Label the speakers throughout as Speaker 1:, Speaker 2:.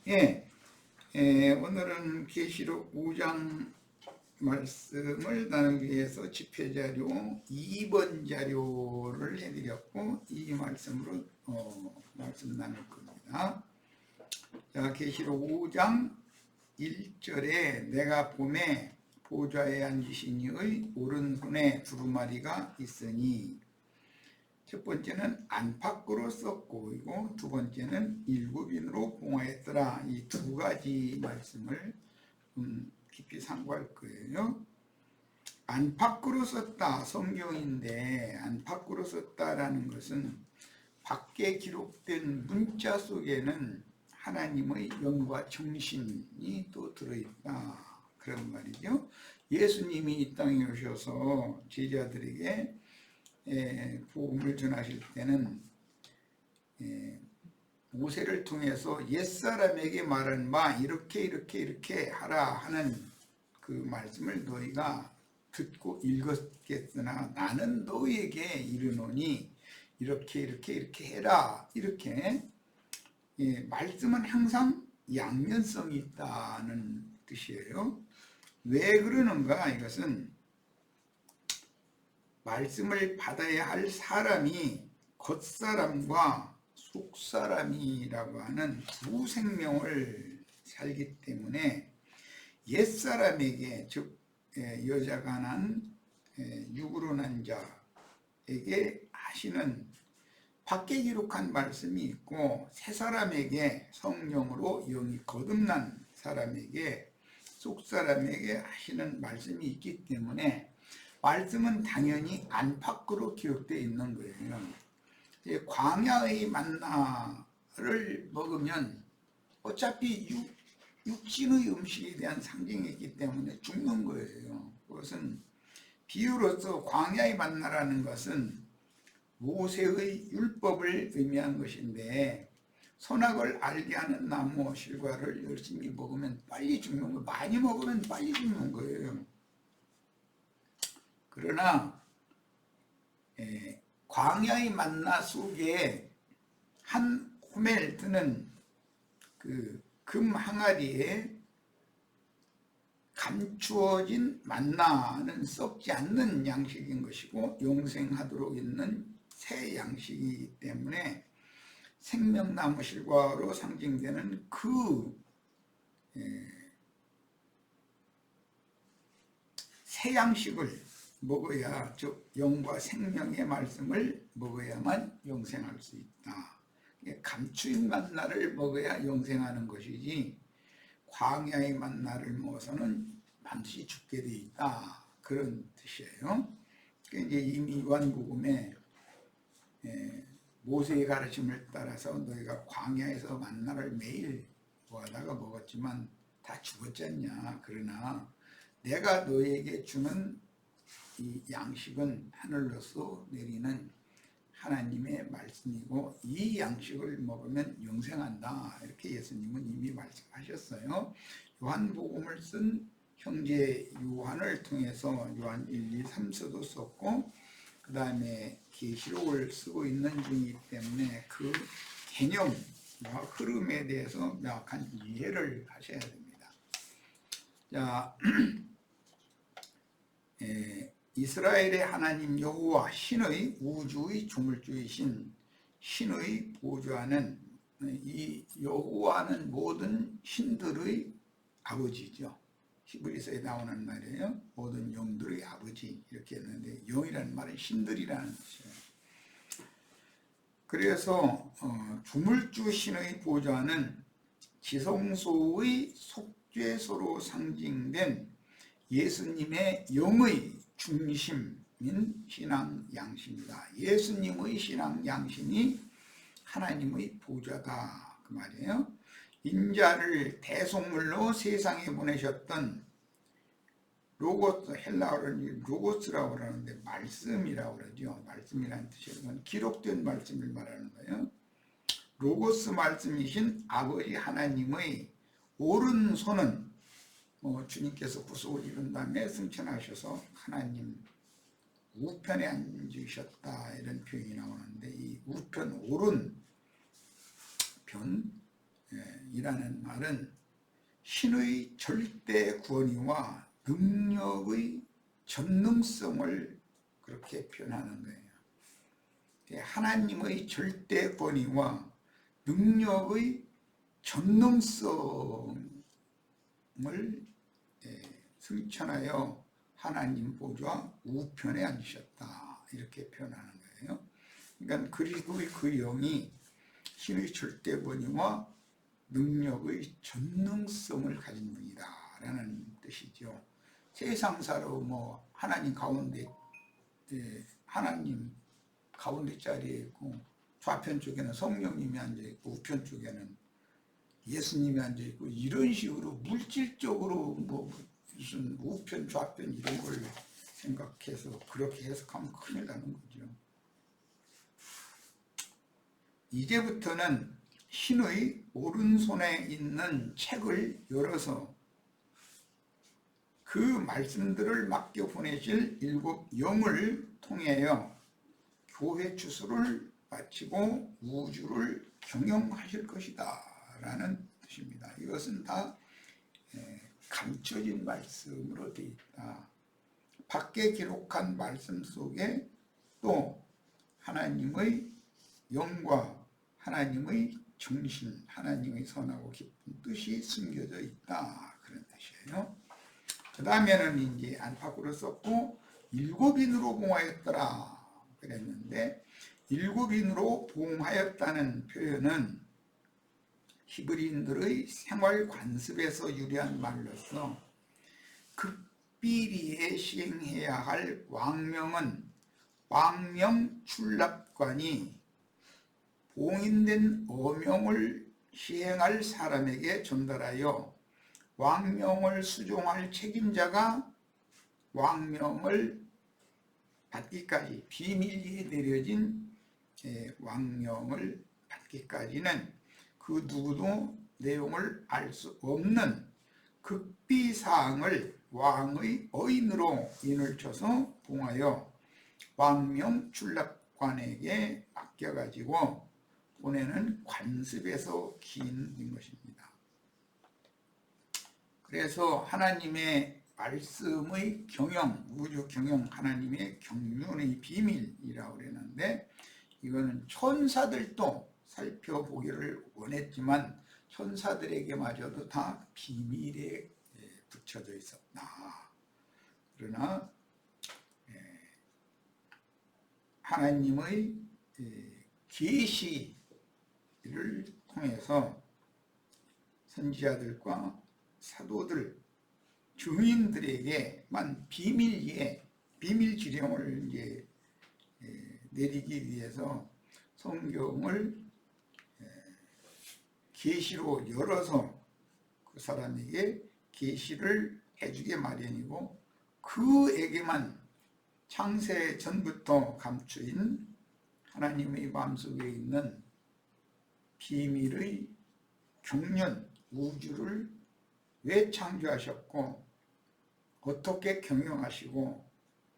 Speaker 1: 예, 오늘은 계시록 5장 말씀을 나누기 위해서 집회자료 2번 자료를 해드렸고 이 말씀으로 말씀 나눌 겁니다. 자, 계시록 5장 1절에 내가 봄에 보좌에 앉으신 이의 오른손에 두루마리가 있으니, 첫 번째는 안팎으로 썩고이고 두 번째는 일곱인으로 봉하였더라. 이 두 가지 말씀을 깊이 상고할 거예요. 안팎으로 썼다 성경인데, 안팎으로 썼다라는 것은 밖에 기록된 문자 속에는 하나님의 영과 정신이 또 들어있다, 그런 말이죠. 예수님이 이 땅에 오셔서 제자들에게 복음을 전하실 때는 모세를 통해서 옛사람에게 말한 바 이렇게 하라 하는 그 말씀을 너희가 듣고 읽었겠으나 나는 너희에게 이르노니 이렇게 해라, 이렇게. 말씀은 항상 양면성이 있다는 뜻이에요. 왜 그러는가? 이것은 말씀을 받아야 할 사람이 겉사람과 속사람이라고 하는 두 생명을 살기 때문에, 옛사람에게, 즉 여자가 난 육으로 난 자에게 하시는 밖에 기록한 말씀이 있고, 새 사람에게, 성령으로 영이 거듭난 사람에게, 속사람에게 하시는 말씀이 있기 때문에 말씀은 당연히 안팎으로 기록되어 있는 거예요. 광야의 만나를 먹으면 어차피 육신의 음식에 대한 상징이기 때문에 죽는 거예요. 그것은 비유로서 광야의 만나라는 것은 모세의 율법을 의미한 것인데, 선악을 알게 하는 나무 실과를 열심히 먹으면 빨리 죽는 거예요. 많이 먹으면 빨리 죽는 거예요. 그러나 광야의 만나 속에 한 호멜 드는 그 금 항아리에 감추어진 만나는 썩지 않는 양식인 것이고 영생하도록 있는 새 양식이기 때문에 생명나무 실과로 상징되는 그 새 양식을 먹어야, 즉 영과 생명의 말씀을 먹어야만 영생할 수 있다. 감추인 만나를 먹어야 영생하는 것이지 광야의 만나를 먹어서는 반드시 죽게 돼 있다, 그런 뜻이에요. 이제 이미 요한복음에 모세의 가르침을 따라서 너희가 광야에서 만나를 매일 구하다가 먹었지만 다 죽었지 않냐. 그러나 내가 너희에게 주는 이 양식은 하늘로서 내리는 하나님의 말씀이고 이 양식을 먹으면 영생한다, 이렇게 예수님은 이미 말씀하셨어요. 요한복음을 쓴 형제 요한을 통해서 요한 1, 2, 3서도 썼고 그 다음에 계시록을 쓰고 있는 중이기 때문에 그 개념과 흐름에 대해서 명확한 이해를 하셔야 됩니다. 자, 이스라엘의 하나님 여호와, 신의 우주의 조물주이신 신의 보좌는, 이 여호와는 모든 신들의 아버지죠. 히브리서에 나오는 말이에요. 모든 영들의 아버지, 이렇게 했는데 영이라는 말은 신들이라는 뜻이에요. 그래서 조물주 신의 보좌는 지성소의 속죄소로 상징된 예수님의 영의 중심인 신앙 양심이다. 예수님의 신앙 양심이 하나님의 보좌다, 그 말이에요. 인자를 대속물로 세상에 보내셨던 로고스, 헬라어로는 로고스라고 그러는데 말씀이라고 그러죠. 말씀이라는 뜻이에요. 기록된 말씀을 말하는 거예요. 로고스 말씀이신 아버지 하나님의 오른손은 주님께서 구속을 이룬 다음에 승천하셔서 하나님 우편에 앉으셨다, 이런 표현이 나오는데 이 우편, 오른편, 구원이라는 말은 신의 절대 구원이와 능력의 전능성을 그렇게 표현하는 거예요. 하나님의 절대 권위와 능력의 전능성을 승천하여 하나님 보좌 우편에 앉으셨다, 이렇게 표현하는 거예요. 그러니까 그리스도의 그 영이 신의 절대 권위와 능력의 전능성을 가진 분이다 라는 뜻이죠. 세상사로 뭐 하나님 가운데 하나님 가운데 자리에 있고 좌편 쪽에는 성령님이 앉아있고 우편 쪽에는 예수님이 앉아있고, 이런 식으로 물질적으로 뭐 무슨 우편 좌편 이런 걸 생각해서 그렇게 해석하면 큰일 나는 거죠. 이제부터는 신의 오른손에 있는 책을 열어서 그 말씀들을 맡겨 보내실 7 영을 통하여 교회 추수를 마치고 우주를 경영하실 것이다 라는 뜻입니다. 이것은 다 감춰진 말씀으로 되어 있다. 밖에 기록한 말씀 속에 또 하나님의 영과 하나님의 정신, 하나님의 선하고 깊은 뜻이 숨겨져 있다, 그런 뜻이에요. 그 다음에는 이제 안팎으로 썼고 7인으로 봉하였더라 그랬는데, 7인으로 봉하였다는 표현은 히브리인들의 생활 관습에서 유래한 말로서 극비리에 시행해야 할 왕명은 왕명 출납관이 봉인된 어명을 시행할 사람에게 전달하여 왕명을 수종할 책임자가 왕명을 받기까지, 비밀리에 내려진 왕명을 받기까지는 그 누구도 내용을 알 수 없는 극비사항을 왕의 어인으로 인을 쳐서 봉하여 왕명 출납관에게 맡겨가지고 보내는 관습에서 기인된 것입니다. 그래서 하나님의 말씀의 경영, 우주 경영, 하나님의 경륜의 비밀이라고 그랬는데, 이거는 천사들도 살펴보기를 원했지만 천사들에게마저도 다 비밀에 붙여져 있었다. 그러나 하나님의 계시를 통해서 선지자들과 사도들, 증인들에게만 비밀리에 비밀 지령을 이제 내리기 위해서 성경을 계시로 열어서 그 사람에게 계시를 해주게 마련이고, 그에게만 창세 전부터 감추인 하나님의 마음속에 있는 비밀의 경륜, 우주를 왜 창조하셨고 어떻게 경영하시고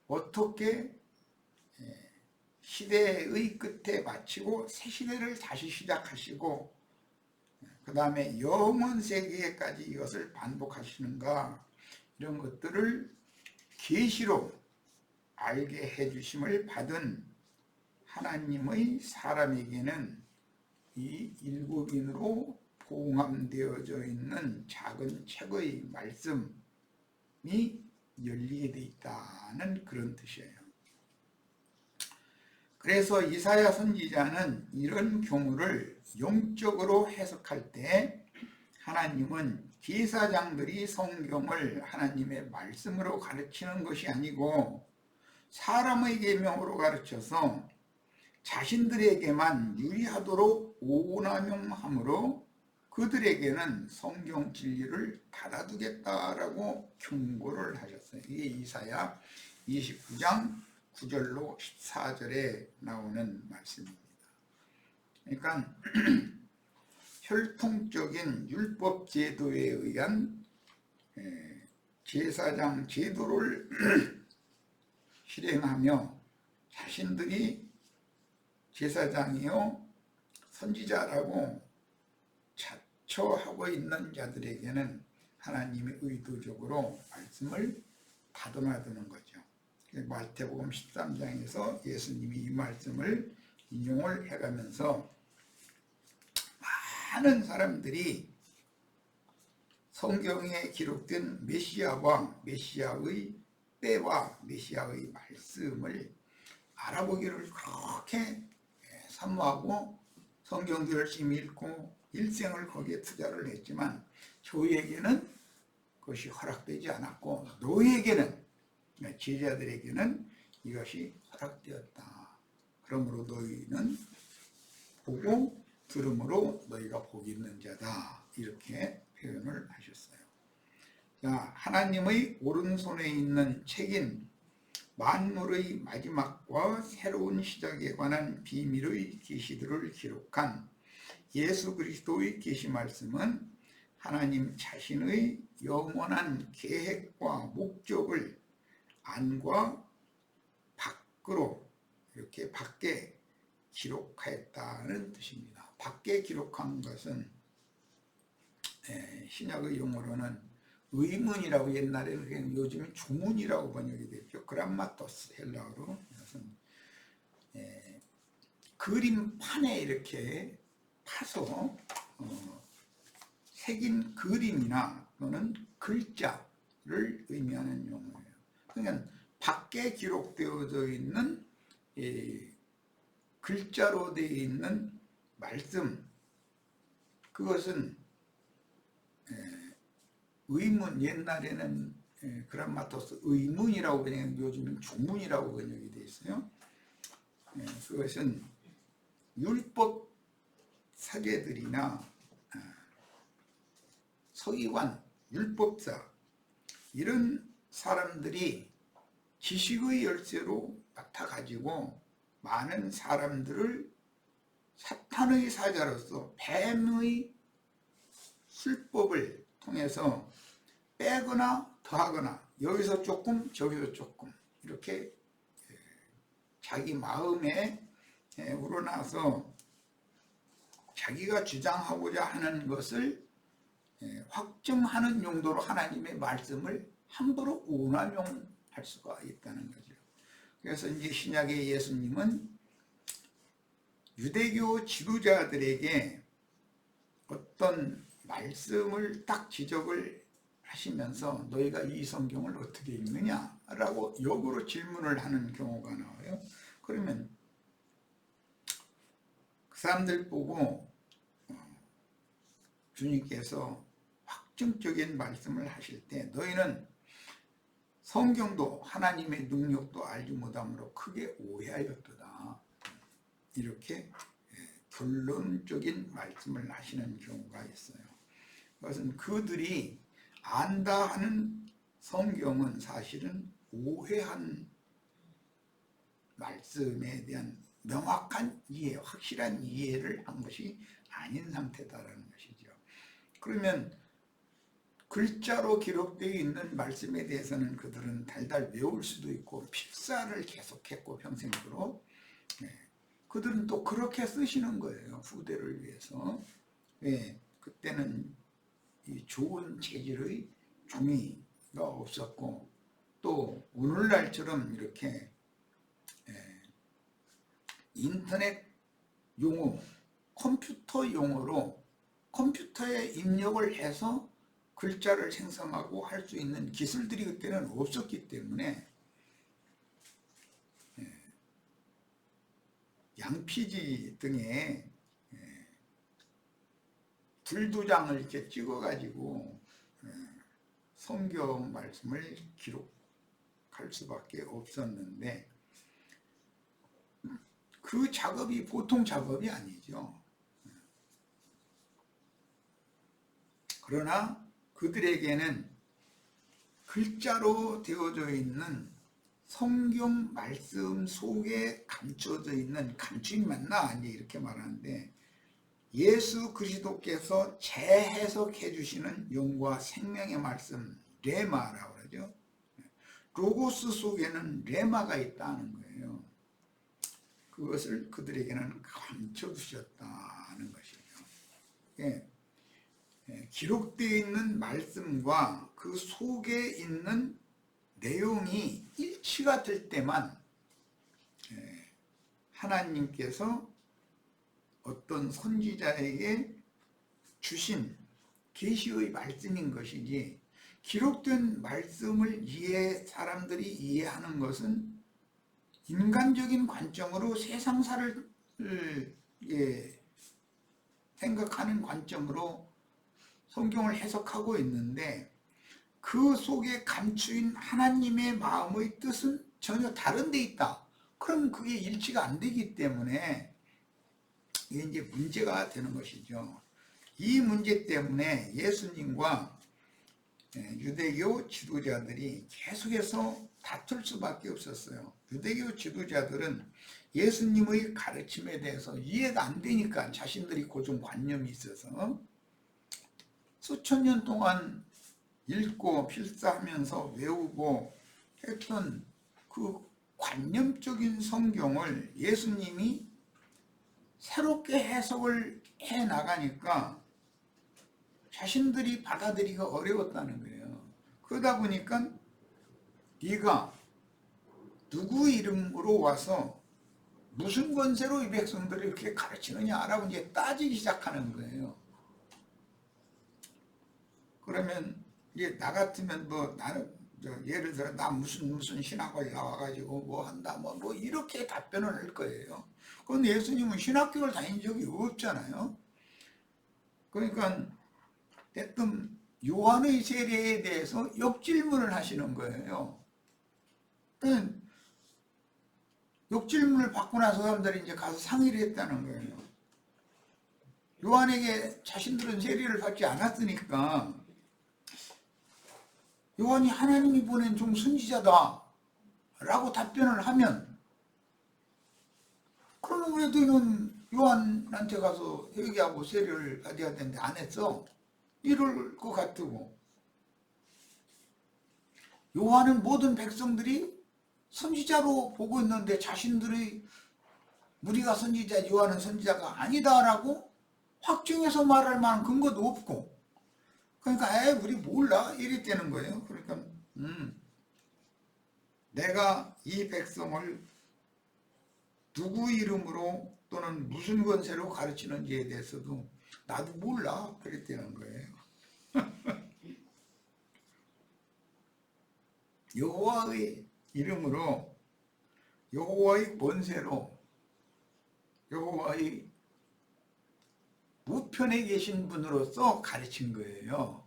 Speaker 1: 어떻게 시대의 끝에 마치고 새 시대를 다시 시작하시고 그 다음에 영원 세계까지 이것을 반복하시는가, 이런 것들을 계시로 알게 해주심을 받은 하나님의 사람에게는 이 7인으로 봉함되어져 있는 작은 책의 말씀이 열리게 돼 있다는 그런 뜻이에요. 그래서 이사야 선지자는 이런 경우를 영적으로 해석할 때 하나님은 제사장들이 성경을 하나님의 말씀으로 가르치는 것이 아니고 사람의 계명으로 가르쳐서 자신들에게만 유리하도록 오남용함으로 그들에게는 성경 진리를 닫아두겠다라고 경고를 하셨어요. 이게 이사야 29장 9절로 14절에 나오는 말씀입니다. 그러니까 혈통적인 율법 제도에 의한 제사장 제도를 실행하며 자신들이 제사장이요 선지자라고 자초하고 있는 자들에게는 하나님이 의도적으로 말씀을 다듬어두는 거죠. 마태복음 13장에서 예수님이 이 말씀을 인용을 해가면서 많은 사람들이 성경에 기록된 메시아와 메시아의 때와 메시아의 말씀을 알아보기를 그렇게 사모하고 성경도 열심히 읽고 일생을 거기에 투자를 했지만 저희에게는 그것이 허락되지 않았고 너희에게는, 제자들에게는 이것이 허락되었다. 그러므로 너희는 보고 들음으로 너희가 복이 있는 자다. 이렇게 표현을 하셨어요. 자, 하나님의 오른손에 있는 책인 만물의 마지막과 새로운 시작에 관한 비밀의 계시들을 기록한 예수 그리스도의 계시 말씀은 하나님 자신의 영원한 계획과 목적을 안과 밖으로 이렇게 밖에 기록하였다는 뜻입니다. 밖에 기록한 것은 신약의 용어로는 의문이라고, 옛날에는 요즘은 주문이라고 번역이 됐죠. 그람마토스, 헬라어로. 이것은 그림판에 이렇게 파서 새긴 그림이나 또는 글자를 의미하는 용어예요. 그러니까 밖에 기록되어져 있는 글자로 되어 있는 말씀, 그것은 의문, 옛날에는 그람마토스 의문이라고 번역, 요즘은 주문이라고 번역이 되어 있어요. 그것은 율법 사제들이나 서기관, 율법사 이런 사람들이 지식의 열쇠로 맡아가지고 많은 사람들을 사탄의 사자로서 뱀의 술법을 통해서 빼거나 더하거나 여기서 조금 저기서 조금 이렇게 자기 마음에 우러나서 자기가 주장하고자 하는 것을 확증하는 용도로 하나님의 말씀을 함부로 운남용할 수가 있다는 거죠. 그래서 이제 신약의 예수님은 유대교 지도자들에게 어떤 말씀을 딱 지적을 하시면서 너희가 이 성경을 어떻게 읽느냐라고 역으로 질문을 하는 경우가 나와요. 그러면 그 사람들 보고 주님께서 확증적인 말씀을 하실 때 너희는 성경도 하나님의 능력도 알지 못함으로 크게 오해하였도다. 이렇게 결론적인 말씀을 하시는 경우가 있어요. 그것은 그들이 안다 하는 성경은 사실은 오해한 말씀에 대한 명확한 이해, 확실한 이해를 한 것이 아닌 상태다라는 것이죠. 그러면 글자로 기록되어 있는 말씀에 대해서는 그들은 달달 외울 수도 있고 필사를 계속했고 평생으로 그들은 또 그렇게 쓰시는 거예요. 후대를 위해서. 그때는 이 좋은 재질의 종이가 없었고 또 오늘날처럼 이렇게 인터넷 용어, 컴퓨터 용어로 컴퓨터에 입력을 해서 글자를 생성하고 할 수 있는 기술들이 그때는 없었기 때문에 양피지 등에 불도장을 이렇게 찍어가지고 성경 말씀을 기록할 수밖에 없었는데 그 작업이 보통 작업이 아니죠. 그러나 그들에게는 글자로 되어져 있는 성경 말씀 속에 감춰져 있는, 감추인 맞나? 이렇게 말하는데 예수 그리스도께서 재해석해 주시는 영과 생명의 말씀, 레마라고 그러죠. 로고스 속에는 레마가 있다는 거예요. 그것을 그들에게는 감춰 두셨다는 것이죠. 기록되어 있는 말씀과 그 속에 있는 내용이 일치가 될 때만 하나님께서 어떤 선지자에게 주신 계시의 말씀인 것이지, 기록된 말씀을 사람들이 이해하는 것은 인간적인 관점으로 세상사를 생각하는 관점으로 성경을 해석하고 있는데, 그 속에 감추인 하나님의 마음의 뜻은 전혀 다른 데 있다. 그럼 그게 일치가 안 되기 때문에 이게 이제 문제가 되는 것이죠. 이 문제 때문에 예수님과 유대교 지도자들이 계속해서 다툴 수밖에 없었어요. 유대교 지도자들은 예수님의 가르침에 대해서 이해가 안 되니까 자신들이 고정관념이 있어서 수천 년 동안 읽고 필사하면서 외우고 했던 그 관념적인 성경을 예수님이 새롭게 해석을 해 나가니까 자신들이 받아들이기가 어려웠다는 거예요. 그러다 보니까 네가 누구 이름으로 와서 무슨 권세로 이 백성들을 이렇게 가르치느냐라고 이제 따지기 시작하는 거예요. 그러면 이제 나 같으면 뭐 나는 예를 들어 나 무슨 신학을 나와가지고 뭐 한다 뭐 이렇게 답변을 할 거예요. 그런데 예수님은 신학교를 다닌 적이 없잖아요. 그러니까 대뜸 요한의 세례에 대해서 역질문을 하시는 거예요. 역질문을 받고 나서 사람들이 이제 가서 상의를 했다는 거예요. 요한에게 자신들은 세례를 받지 않았으니까 요한이 하나님이 보낸 종 선지자다 라고 답변을 하면, 그러면 왜 너는 요한한테 가서 회개하고 세례를 받아야 되는데 안 했어? 이럴 것 같고, 요한은 모든 백성들이 선지자로 보고 있는데 자신들의 우리가 선지자, 요한은 선지자가 아니다라고 확증해서 말할 만한 근거도 없고, 그러니까 우리 몰라 이랬다는 거예요. 그러니까 내가 이 백성을 누구 이름으로 또는 무슨 권세로 가르치는지에 대해서도 나도 몰라 그랬다는 거예요. 여호와의 이름으로, 여호와의 권세로, 여호와의 우편에 계신 분으로서 가르친 거예요.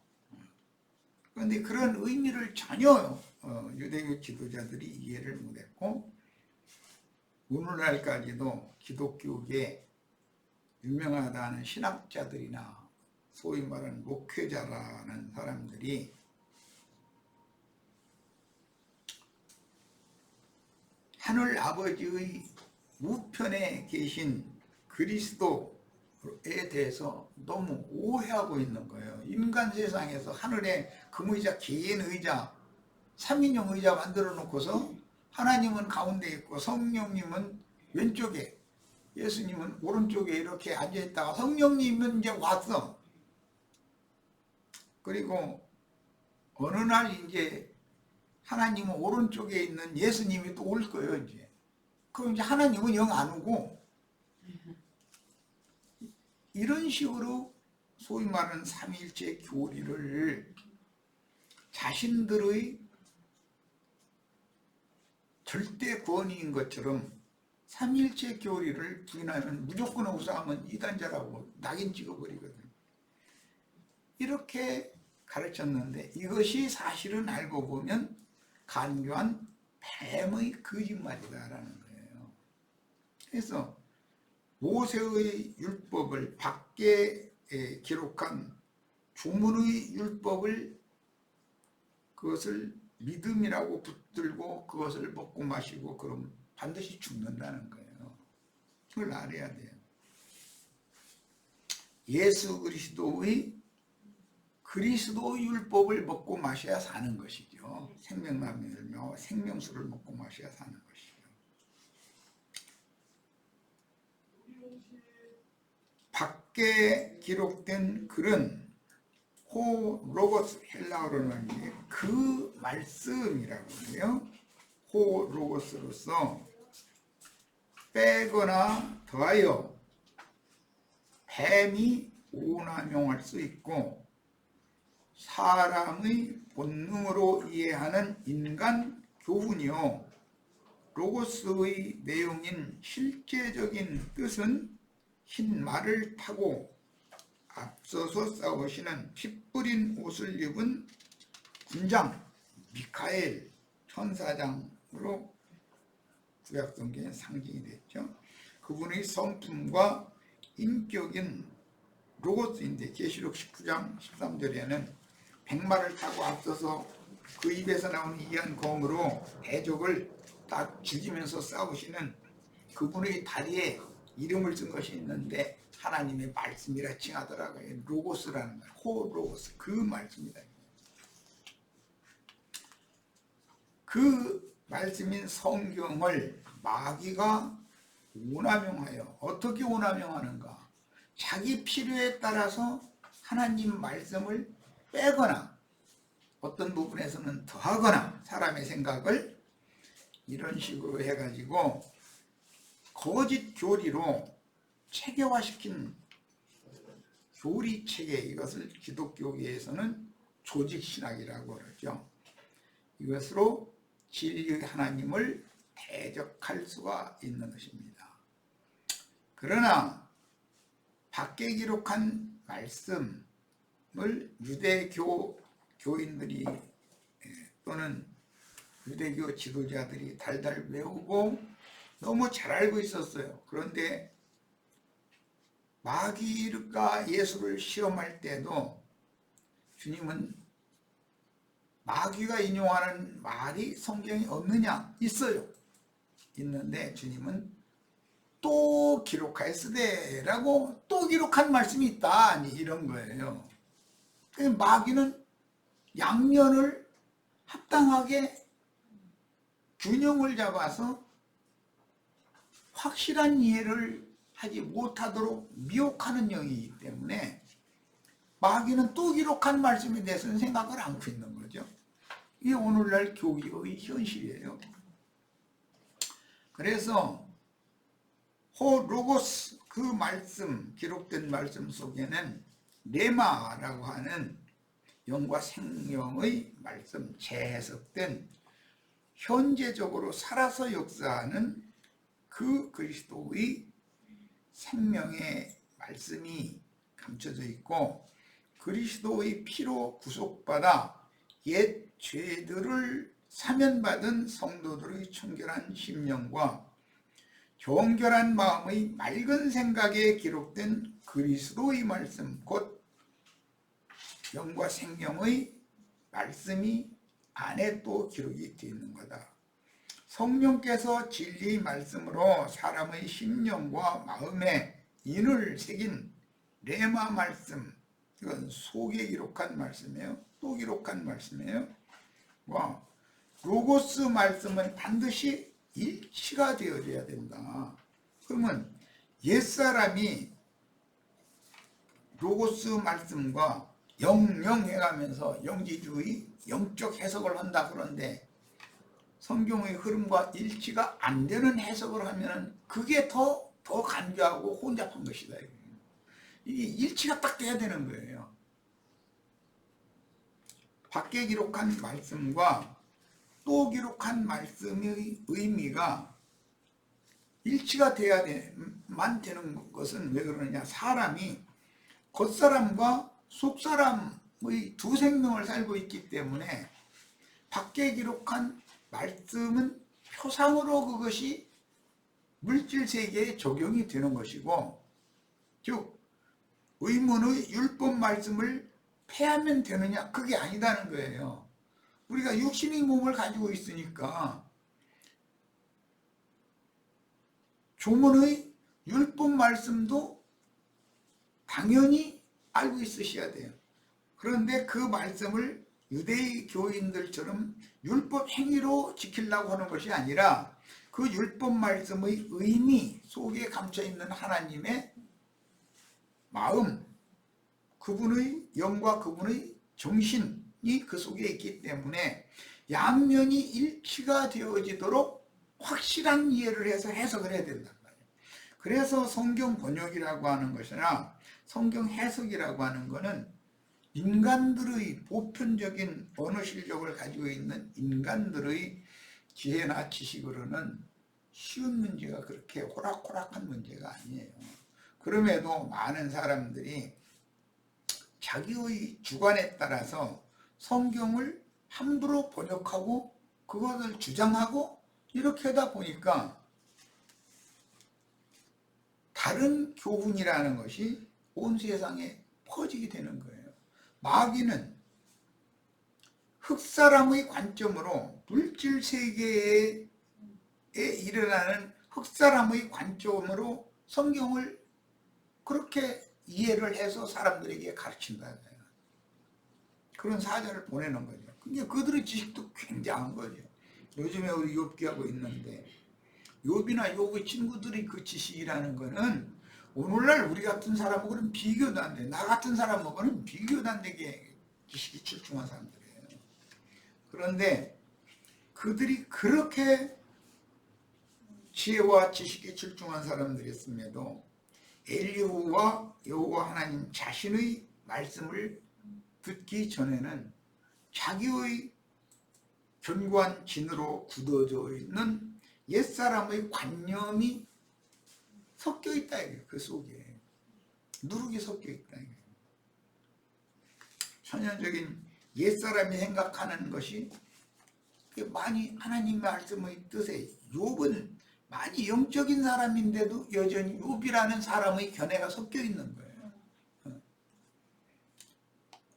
Speaker 1: 그런데 그런 의미를 전혀 유대교 지도자들이 이해를 못했고, 오늘날까지도 기독교계 유명하다는 신학자들이나 소위 말하는 목회자라는 사람들이 하늘 아버지의 우편에 계신 그리스도에 대해서 너무 오해하고 있는 거예요. 인간 세상에서 하늘에 금의자, 개인의자, 삼인용 의자 만들어 놓고서 하나님은 가운데 있고 성령님은 왼쪽에, 예수님은 오른쪽에 이렇게 앉아있다가 성령님은 이제 왔어. 그리고 어느 날 이제 하나님은 오른쪽에 있는 예수님이 또 올 거예요, 이제. 그럼 이제 하나님은 영 안 오고, 이런 식으로 소위 말하는 삼위일체 교리를 자신들의 절대 권위인 것처럼 삼위일체 교리를 부인하면 무조건 우사하면 이단자라고 낙인 찍어버리거든. 이렇게 가르쳤는데 이것이 사실은 알고 보면 간교한 뱀의 거짓말이다라는 거예요. 그래서 모세의 율법을 밖에 기록한 조문의 율법을, 그것을 믿음이라고 붙들고 그것을 먹고 마시고 그럼 반드시 죽는다는 거예요. 그걸 알아야 돼요. 예수 그리스도의 율법을 먹고 마셔야 사는 것이죠. 생명나무 열매와 생명수를 먹고 마셔야 사는 것이죠. 밖에 기록된 글은 호 로고스, 헬라어로는 그 말씀이라고 해요. 호 로고스로서 빼거나 더하여 뱀이 오남용할 수 있고, 사람의 본능으로 이해하는 인간 교훈이요, 로고스의 내용인 실제적인 뜻은 흰 말을 타고 앞서서 싸우시는 피 뿌린 옷을 입은 군장 미카엘 천사장으로 구약성경의 상징이 됐죠. 그분의 성품과 인격인 로고스인데, 계시록 19장 13절에는 백마를 타고 앞서서 그 입에서 나오는 이한 검으로 대적을 딱 죽이면서 싸우시는 그분의 다리에 이름을 쓴 것이 있는데 하나님의 말씀이라 칭하더라고요. 로고스라는 말, 호 로고스, 그 말씀이다. 그 말씀인 성경을 마귀가 오남용하여, 어떻게 오남용하는가? 자기 필요에 따라서 하나님 말씀을 빼거나 어떤 부분에서는 더하거나 사람의 생각을 이런 식으로 해가지고 거짓 교리로 체계화시킨 교리 체계, 이것을 기독교계에서는 조직신학이라고 그러죠. 이것으로 진리의 하나님을 대적할 수가 있는 것입니다. 그러나 밖에 기록한 말씀을 유대교 교인들이 또는 유대교 지도자들이 달달 외우고 너무 잘 알고 있었어요. 그런데 마귀가 예수를 시험할 때도 주님은 마귀가 인용하는 말이 성경에 없느냐? 있어요. 있는데 주님은 또 기록하였으되 라고 또 기록한 말씀이 있다, 이런 거예요. 마귀는 양면을 합당하게 균형을 잡아서 확실한 이해를 하지 못하도록 미혹하는 영이기 때문에 마귀는 또 기록한 말씀에 대해서는 생각을 않고 있는 거죠. 이게 오늘날 교리의 현실이에요. 그래서 호 로고스, 그 말씀, 기록된 말씀 속에는 레마라고 하는 영과 생명의 말씀, 재해석된 현재적으로 살아서 역사하는 그 그리스도의 생명의 말씀이 감춰져 있고, 그리스도의 피로 구속받아 옛 죄들을 사면받은 성도들의 청결한 심령과 정결한 마음의 맑은 생각에 기록된 그리스도의 말씀, 곧 영과 생명의 말씀이 안에 또 기록이 되어 있는 거다. 성령께서 진리의 말씀으로 사람의 심령과 마음에 인을 새긴 레마 말씀, 이건 속에 기록한 말씀이에요. 또 기록한 말씀이에요. 와, 로고스 말씀은 반드시 일치가 되어져야 된다. 그러면 옛사람이 로고스 말씀과 영영해가면서 영지주의, 영적 해석을 한다 그런데 성경의 흐름과 일치가 안 되는 해석을 하면 그게 더 간교하고 혼잡한 것이다. 이게 일치가 딱 돼야 되는 거예요. 밖에 기록한 말씀과 또 기록한 말씀의 의미가 일치가 돼야만 되는 것은 왜 그러느냐? 사람이 겉사람과 속사람의 두 생명을 살고 있기 때문에 밖에 기록한 말씀은 표상으로 그것이 물질 세계에 적용이 되는 것이고, 즉 의문의 율법 말씀을 폐하면 되느냐? 그게 아니다는 거예요. 우리가 육신의 몸을 가지고 있으니까 조문의 율법 말씀도 당연히 알고 있으셔야 돼요. 그런데 그 말씀을 유대의 교인들처럼 율법 행위로 지키려고 하는 것이 아니라 그 율법 말씀의 의미 속에 감춰있는 하나님의 마음, 그분의 영과 그분의 정신이 그 속에 있기 때문에 양면이 일치가 되어지도록 확실한 이해를 해서 해석을 해야 된단 말이에요. 그래서 성경 번역이라고 하는 것이나 성경 해석이라고 하는 것은 인간들의 보편적인 언어 실력을 가지고 있는 인간들의 지혜나 지식으로는 쉬운 문제가 그렇게 호락호락한 문제가 아니에요. 그럼에도 많은 사람들이 자기의 주관에 따라서 성경을 함부로 번역하고 그것을 주장하고 이렇게 하다 보니까 다른 교훈이라는 것이 온 세상에 퍼지게 되는 거예요. 마귀는 흑사람의 관점으로 물질 세계에 일어나는 흑사람의 관점으로 성경을 그렇게 이해를 해서 사람들에게 가르친다는 거예요. 그런 사자를 보내는 거죠. 근데 그들의 지식도 굉장한 거죠. 요즘에 우리 욥기하고 있는데 욥이나 욥의 친구들이 그 지식이라는 거는 오늘날 우리 같은 사람하고는 비교도 안 돼. 나 같은 사람하고는 비교도 안 되게 지식이 출중한 사람들이에요. 그런데 그들이 그렇게 지혜와 지식이 출중한 사람들이었음에도 엘리후와 여호와 하나님 자신의 말씀을 듣기 전에는 자기의 견고한 진으로 굳어져 있는 옛사람의 관념이 섞여 있다. 그 속에 누룩이 섞여 있다. 천연적인 옛사람이 생각하는 것이 많이 하나님의 말씀의 뜻에 욥은 많이 영적인 사람인데도 여전히 욥이라는 사람의 견해가 섞여 있는 거예요.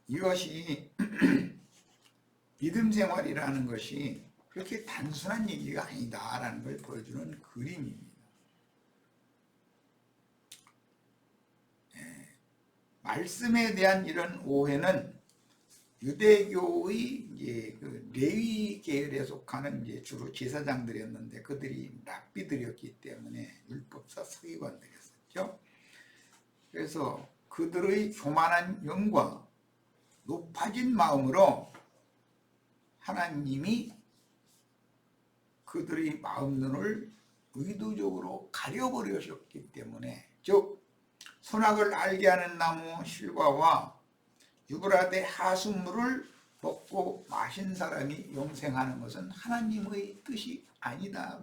Speaker 1: 이것이 믿음 생활이라는 것이 그렇게 단순한 얘기가 아니다라는 걸 보여주는 그림입니다. 말씀에 대한 이런 오해는 유대교의 이제 그 레위 계열에 속하는 이제 주로 제사장들이었는데 그들이 랍비들이었기 때문에 율법사 서기관들이었죠. 그래서 그들의 교만한 영과 높아진 마음으로 하나님이 그들의 마음눈을 의도적으로 가려버리셨기 때문에, 즉 선악을 알게 하는 나무 실과와 유브라데 하수물을 먹고 마신 사람이 영생하는 것은 하나님의 뜻이 아니다.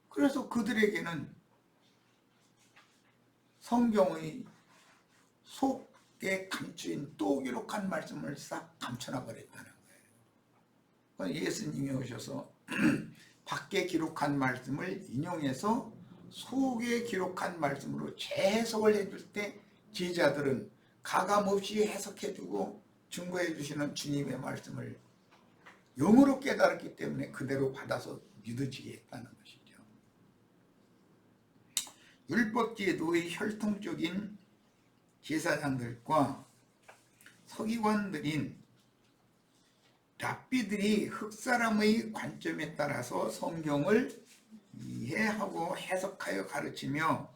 Speaker 1: 그래서 그들에게는 성경의 속에 감추인 또 기록한 말씀을 싹 감춰놔 버렸다는 거예요. 예수님이 오셔서 밖에 기록한 말씀을 인용해서 속에 기록한 말씀으로 재해석을 해줄 때 제자들은 가감없이 해석해주고 증거해 주시는 주님의 말씀을 영으로 깨달았기 때문에 그대로 받아서 믿어지게 했다는 것이죠. 율법제도의 혈통적인 제사장들과 서기관들인 랍비들이 흑사람의 관점에 따라서 성경을 이해하고 해석하여 가르치며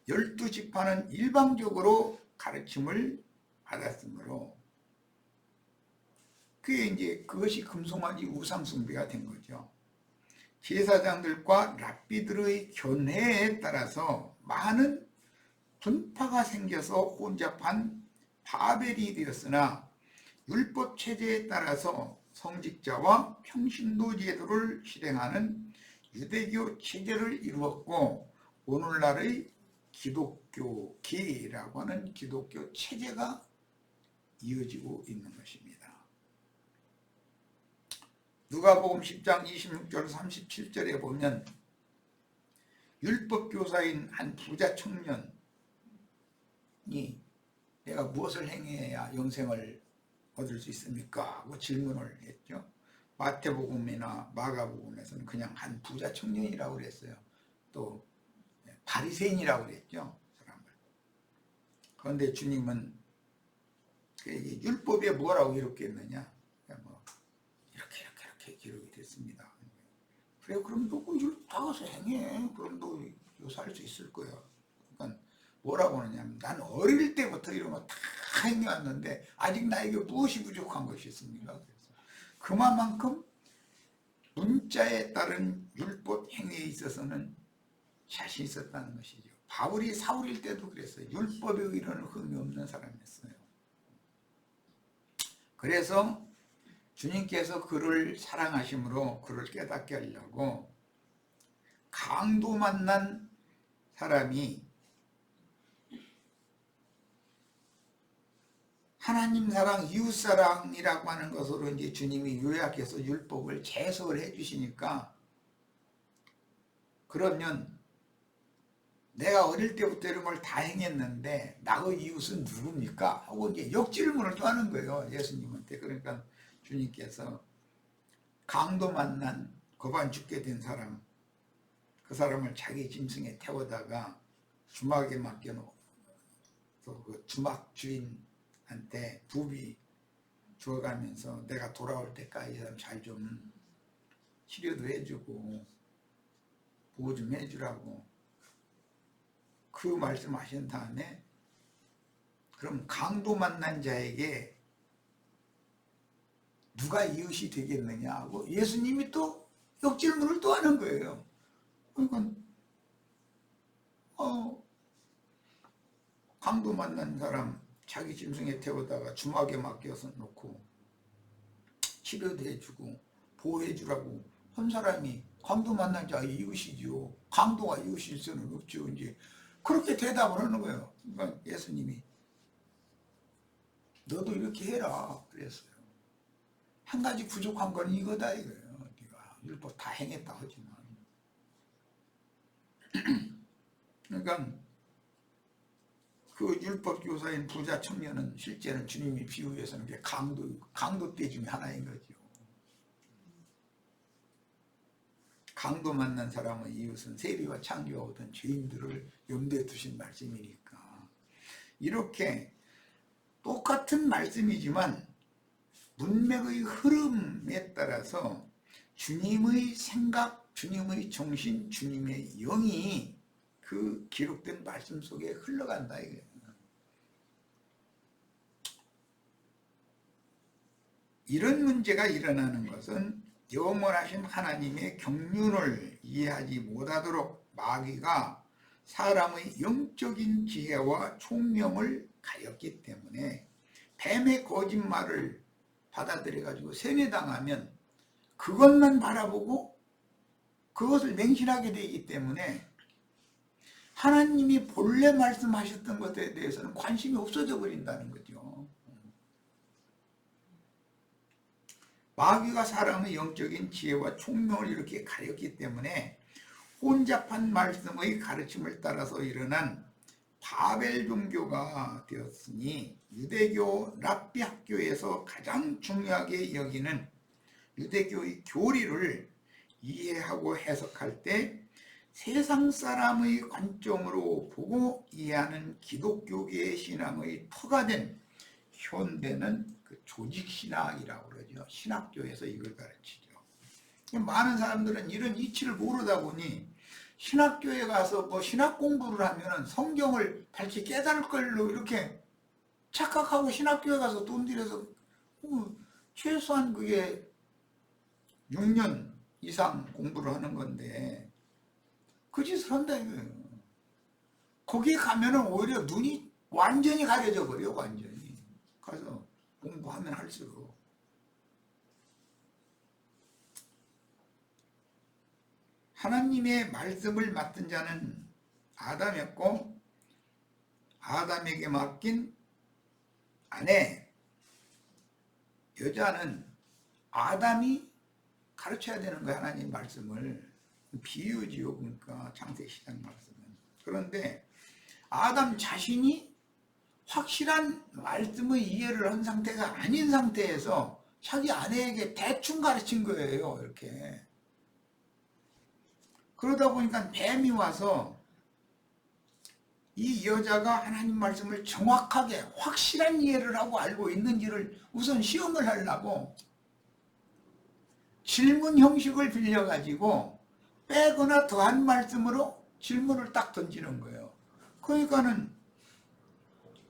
Speaker 1: 12지파는 일방적으로 가르침을 받았으므로 그것이 금송아지 우상숭배가 된 거죠. 제사장들과 랍비들의 견해에 따라서 많은 분파가 생겨서 혼잡한 바벨이 되었으나 율법 체제에 따라서 성직자와 평신도 제도를 실행하는 유대교 체제를 이루었고 오늘날의 기독교계라고 하는 기독교 체제가 이어지고 있는 것입니다. 누가복음 10장 26절 37절에 보면 율법교사인 한 부자 청년이 내가 무엇을 행해야 영생을 얻을 수 있습니까? 하고 질문을 했죠. 마태복음이나 마가복음에서는 그냥 한 부자 청년이라고 그랬어요. 또 바리새인이라고 그랬죠. 사람을. 그런데 주님은 그에게 율법에 뭐라고 기록했느냐? 뭐 이렇게 기록이 됐습니다. 그래 그럼 너 다 가서 행해. 그럼 너 살 수 있을 거야. 그러니까 뭐라고 하느냐면 난 어릴 때부터 이런 거 다 행해왔는데 아직 나에게 무엇이 부족한 것이 있습니까? 그래서 그만큼 문자에 따른 율법 행위에 있어서는 자신 있었다는 것이죠. 바울이 사울일 때도 그랬어요. 율법에 의로는 흠이 없는 사람이었어요. 그래서 주님께서 그를 사랑하심으로 그를 깨닫게 하려고 강도 만난 사람이 하나님 사랑, 이웃 사랑이라고 하는 것으로 이제 주님이 요약해서 율법을 재해석을 해주시니까, 그러면 내가 어릴 때부터 이런 걸 다 행했는데 나의 이웃은 누굽니까? 하고 이제 역질문을 또 하는 거예요, 예수님한테. 그러니까 주님께서 강도 만난 거반 죽게 된 사람, 그 사람을 자기 짐승에 태워다가 주막에 맡겨놓고 그 주막 주인한테 부비 주어가면서 내가 돌아올 때까지 이 사람 잘 좀 치료도 해주고 보호 좀 해주라고 그 말씀하신 다음에, 그럼 강도 만난 자에게 누가 이웃이 되겠느냐 하고 예수님이 또 역질문을 또 하는 거예요. 그러니까 강도 만난 사람 자기 짐승에 태우다가 주막에 맡겨서 놓고 치료도 해주고 보호해주라고 한 사람이 강도 만난 자 이웃이지요. 강도가 이웃일 수는 없죠. 이제 그렇게 대답을 하는 거예요. 그러니까 예수님이 너도 이렇게 해라 그랬어요. 한 가지 부족한 건 이거다 이거예요. 네가 율법 다 행했다 하지만. 그러니까 그 율법 교사인 부자 청년은 실제는 주님이 비유해서는 게 강도떼 중에 하나인 거죠. 강도 만난 사람의 이웃은 세리와 창기와 오던 죄인들을 염두에 두신 말씀이니까, 이렇게 똑같은 말씀이지만 문맥의 흐름에 따라서 주님의 생각, 주님의 정신, 주님의 영이 그 기록된 말씀 속에 흘러간다 이거예요. 이런 문제가 일어나는 것은 영원하신 하나님의 경륜을 이해하지 못하도록 마귀가 사람의 영적인 지혜와 총명을 가렸기 때문에, 뱀의 거짓말을 받아들여 가지고 세뇌당하면 그것만 바라보고 그것을 맹신하게 되기 때문에 하나님이 본래 말씀하셨던 것에 대해서는 관심이 없어져 버린다는 거죠. 마귀가 사람의 영적인 지혜와 총명을 이렇게 가렸기 때문에 혼잡한 말씀의 가르침을 따라서 일어난 바벨 종교가 되었으니, 유대교 랍비 학교에서 가장 중요하게 여기는 유대교의 교리를 이해하고 해석할 때 세상 사람의 관점으로 보고 이해하는 기독교계의 신앙의 터가 된 현대는 그 조직신학이라고 그러죠. 신학교에서 이걸 가르치죠. 많은 사람들은 이런 이치를 모르다 보니 신학교에 가서 뭐 신학 공부를 하면 성경을 달리 깨달을 걸로 이렇게 착각하고 신학교에 가서 돈 들여서 최소한 그게 6년 이상 공부를 하는 건데 그 짓을 한다 이거예요. 거기에 가면은 오히려 눈이 완전히 가려져 버려. 완전히 가서 공부하면 할수록. 하나님의 말씀을 맡은 자는 아담이었고, 아담에게 맡긴 아내 여자는 아담이 가르쳐야 되는 거야. 하나님 말씀을. 비유지요. 그러니까 창세기 시작 말씀은. 그런데 아담 자신이 확실한 말씀의 이해를 한 상태가 아닌 상태에서 자기 아내에게 대충 가르친 거예요. 이렇게. 그러다 보니까 뱀이 와서 이 여자가 하나님 말씀을 정확하게 확실한 이해를 하고 알고 있는지를 우선 시험을 하려고 질문 형식을 빌려가지고 빼거나 더한 말씀으로 질문을 딱 던지는 거예요. 그러니까는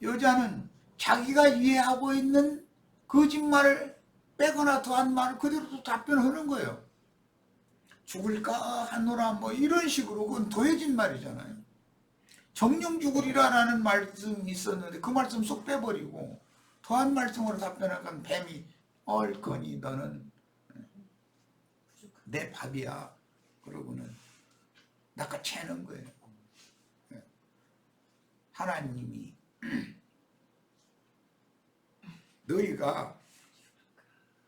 Speaker 1: 여자는 자기가 이해하고 있는 거짓말을 빼거나 더한 말을 그대로 또 답변하는 거예요. 죽을까 하노라 뭐 이런 식으로. 그건 더해진 말이잖아요. 정령 죽으리라라는 말씀이 있었는데 그 말씀 쏙 빼버리고 더한 말씀으로 답변하니까 뱀이 얼거니 너는 내 밥이야 그러고는 낚아채는 거예요. 하나님이 너희가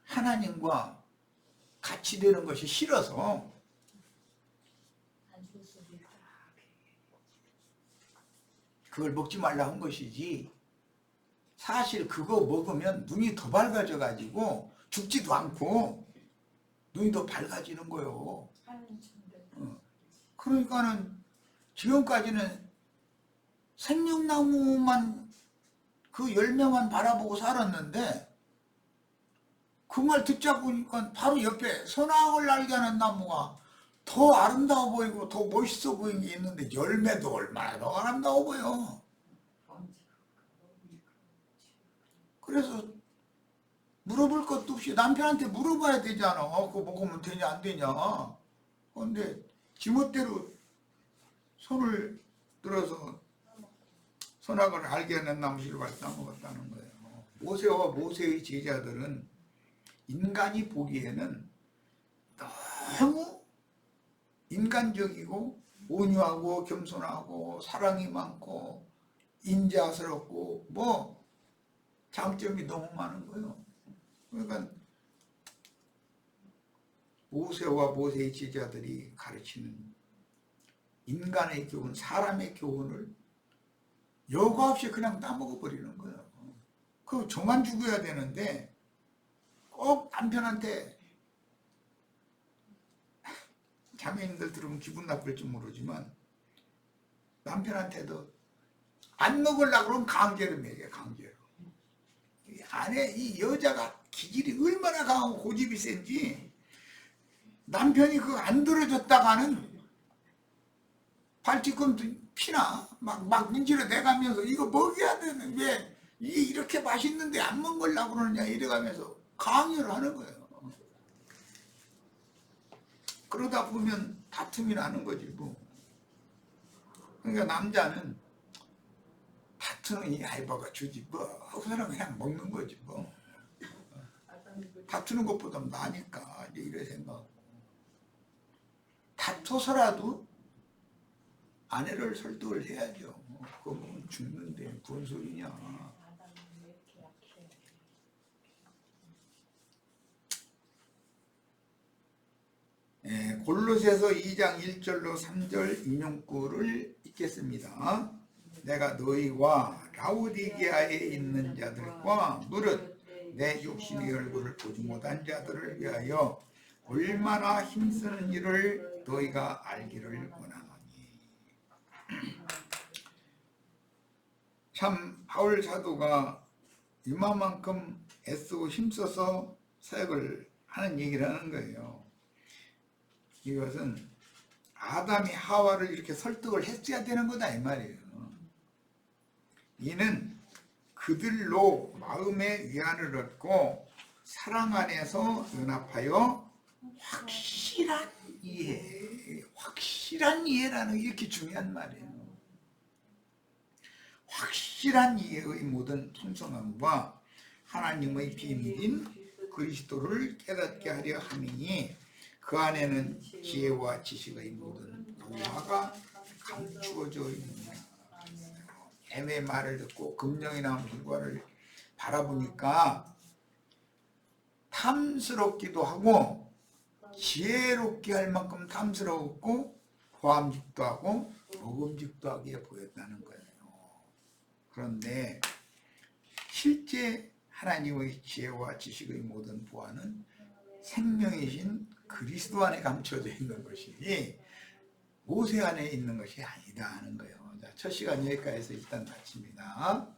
Speaker 1: 하나님과 같이 되는 것이 싫어서 그걸 먹지 말라 한 것이지, 사실 그거 먹으면 눈이 더 밝아져 가지고 죽지도 않고 눈이 더 밝아지는 거요. 그러니까는 지금까지는 생명나무만 그 열매만 바라보고 살았는데 그 말 듣자 보니까 바로 옆에 선악을 알게 하는 나무가 더 아름다워 보이고 더 멋있어 보이는 게 있는데 열매도 얼마나 더 아름다워 보여. 그래서 물어볼 것도 없이 남편한테 물어봐야 되잖아. 그거 먹으면 되냐 안 되냐. 그런데 지멋대로 손을 들어서 선악을 알게 하는 나무씨를 따먹었다는 거예요. 모세와 모세의 제자들은 인간이 보기에는 너무 인간적이고 온유하고 겸손하고 사랑이 많고 인자스럽고 뭐 장점이 너무 많은 거예요. 그러니까 모세와 모세의 제자들이 가르치는 인간의 교훈, 사람의 교훈을 여과 없이 그냥 따먹어 버리는 거예요. 그 저만 죽어야 되는데 꼭 남편한테, 자매님들 들으면 기분 나쁠지 모르지만 남편한테도 안 먹으려고 그러면 강제로 먹여, 강제로. 이 안에 이 여자가 기질이 얼마나 강하고 고집이 센지 남편이 그거 안 들어줬다가는 발뒤꿈도 피나 막 문지러 내가면서 이거 먹여야 되는 왜 이게 이렇게 맛있는데 안 먹으려고 그러느냐 이래가면서 강요를 하는 거예요. 그러다 보면 다툼이 나는 거지 뭐. 그러니까 남자는 다투는 이 알바가 주지 뭐. 그 사람 그냥 먹는 거지 뭐. 다투는 것보다 나니까 이래 생각하고. 다투서라도 아내를 설득을 해야죠. 그거 보면 죽는데 뭔 소리냐. 골로새서 2장 1절로 3절 인용구를 읽겠습니다. 내가 너희와 라우디게아에 있는 자들과 무릇 내 육신의 얼굴을 보지 못한 자들을 위하여 얼마나 힘쓰는 일을 너희가 알기를 원하노니. 참 바울 사도가 이만큼 애쓰고 힘써서 사역을 하는 얘기를 하는 거예요. 이것은 아담이 하와를 이렇게 설득을 했어야 되는 거다 이 말이에요. 이는 그들로 마음의 위안을 얻고 사랑 안에서 연합하여 확실한 이해, 확실한 이해라는 게 이렇게 중요한 말이에요. 확실한 이해의 모든 풍성함과 하나님의 비밀인 그리스도를 깨닫게 하려 함이니 그 안에는 지혜와 지식의 모든 노화가 감추어져 있느니라. 애매의 말을 듣고 금령이나 물과를 바라보니까 탐스럽기도 하고 지혜롭게 할 만큼 탐스럽고 보암직도 하고 먹음직도 하게 보였다는 거예요. 그런데 실제 하나님의 지혜와 지식의 모든 보안은 생명이신 그리스도 안에 감춰져 있는 것이니 모세 안에 있는 것이 아니다 하는 거예요. 자, 첫 시간 여기까지 해서 일단 마칩니다.